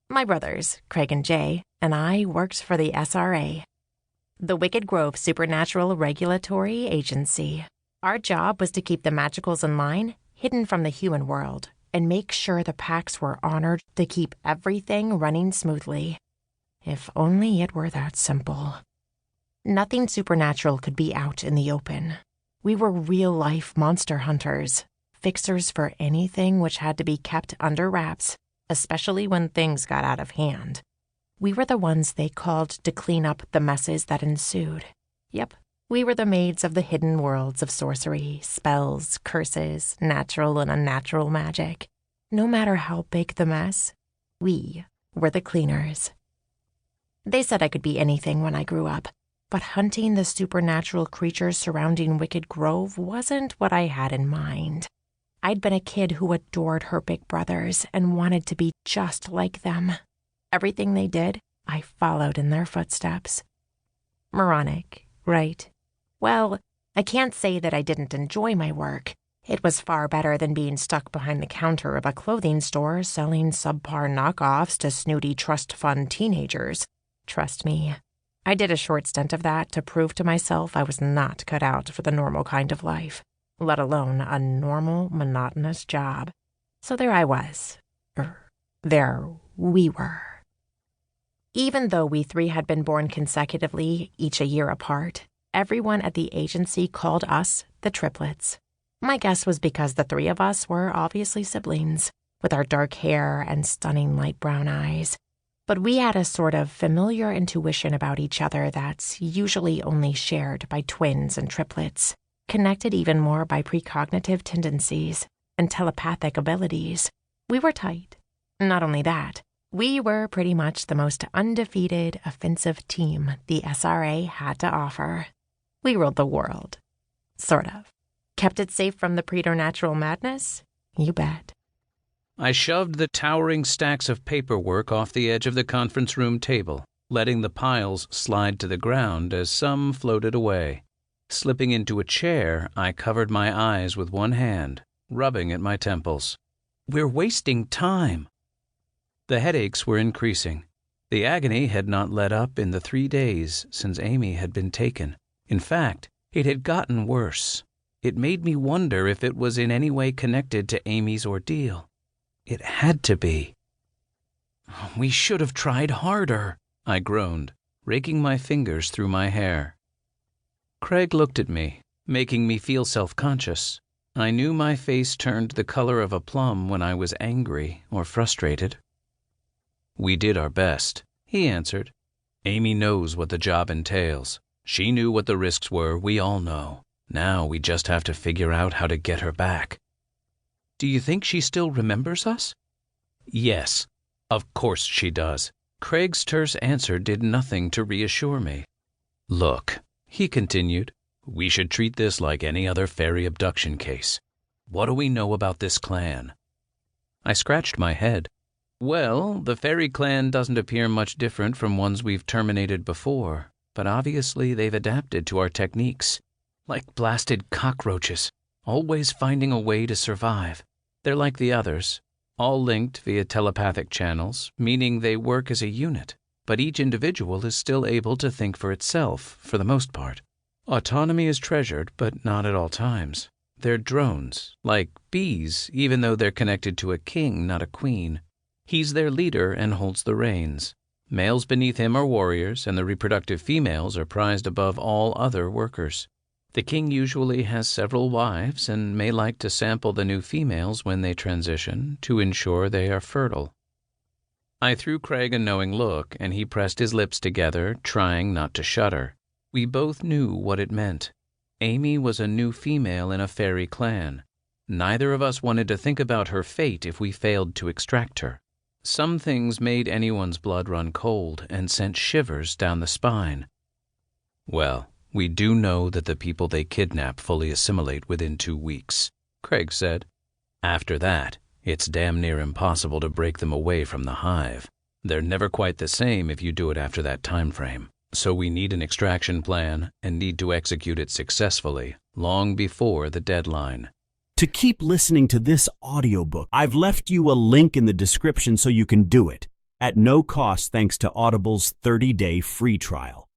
My brothers, Craig and Jay, and I worked for the SRA, the Wicked Grove Supernatural Regulatory Agency. Our job was to keep the magicals in line, hidden from the human world, and make sure the pacts were honored to keep everything running smoothly. If only it were that simple. Nothing supernatural could be out in the open. We were real-life monster hunters, fixers for anything which had to be kept under wraps, especially when things got out of hand. We were the ones they called to clean up the messes that ensued. Yep, we were the maids of the hidden worlds of sorcery, spells, curses, natural and unnatural magic. No matter how big the mess, we were the cleaners. They said I could be anything when I grew up, but hunting the supernatural creatures surrounding Wicked Grove wasn't what I had in mind. I'd been a kid who adored her big brothers and wanted to be just like them. Everything they did, I followed in their footsteps. Moronic, right? Well, I can't say that I didn't enjoy my work. It was far better than being stuck behind the counter of a clothing store selling subpar knockoffs to snooty trust fund teenagers. Trust me, I did a short stint of that to prove to myself I was not cut out for the normal kind of life, let alone a normal, monotonous job. So there I was. There we were. Even though we three had been born consecutively, each a year apart, everyone at the agency called us the triplets. My guess was because the three of us were obviously siblings, with our dark hair and stunning light brown eyes. But we had a sort of familiar intuition about each other that's usually only shared by twins and triplets, connected even more by precognitive tendencies and telepathic abilities. We were tight. Not only that, we were pretty much the most undefeated offensive team the SRA had to offer. We ruled the world. Sort of. Kept it safe from the preternatural madness? You bet. I shoved the towering stacks of paperwork off the edge of the conference room table, letting the piles slide to the ground as some floated away. Slipping into a chair, I covered my eyes with one hand, rubbing at my temples. We're wasting time. The headaches were increasing. The agony had not let up in the 3 days since Amy had been taken. In fact, it had gotten worse. It made me wonder if it was in any way connected to Amy's ordeal. It had to be. We should have tried harder, I groaned, raking my fingers through my hair. Craig looked at me, making me feel self-conscious. I knew my face turned the color of a plum when I was angry or frustrated. We did our best, he answered. Amy knows what the job entails. She knew what the risks were, we all know. Now we just have to figure out how to get her back. Do you think she still remembers us? Yes, of course she does. Craig's terse answer did nothing to reassure me. Look, he continued, we should treat this like any other fairy abduction case. What do we know about this clan? I scratched my head. Well, the fairy clan doesn't appear much different from ones we've terminated before, but obviously they've adapted to our techniques. Like blasted cockroaches, always finding a way to survive. They're like the others, all linked via telepathic channels, meaning they work as a unit, but each individual is still able to think for itself, for the most part. Autonomy is treasured, but not at all times. They're drones, like bees, even though they're connected to a king, not a queen. He's their leader and holds the reins. Males beneath him are warriors, and the reproductive females are prized above all other workers. The king usually has several wives and may like to sample the new females when they transition to ensure they are fertile. I threw Craig a knowing look, and he pressed his lips together, trying not to shudder. We both knew what it meant. Amy was a new female in a fairy clan. Neither of us wanted to think about her fate if we failed to extract her. Some things made anyone's blood run cold and sent shivers down the spine. Well, we do know that the people they kidnap fully assimilate within 2 weeks, Craig said. After that, it's damn near impossible to break them away from the hive. They're never quite the same if you do it after that time frame. So we need an extraction plan and need to execute it successfully, long before the deadline. To keep listening to this audiobook, I've left you a link in the description so you can do it. at no cost thanks to Audible's 30-day free trial.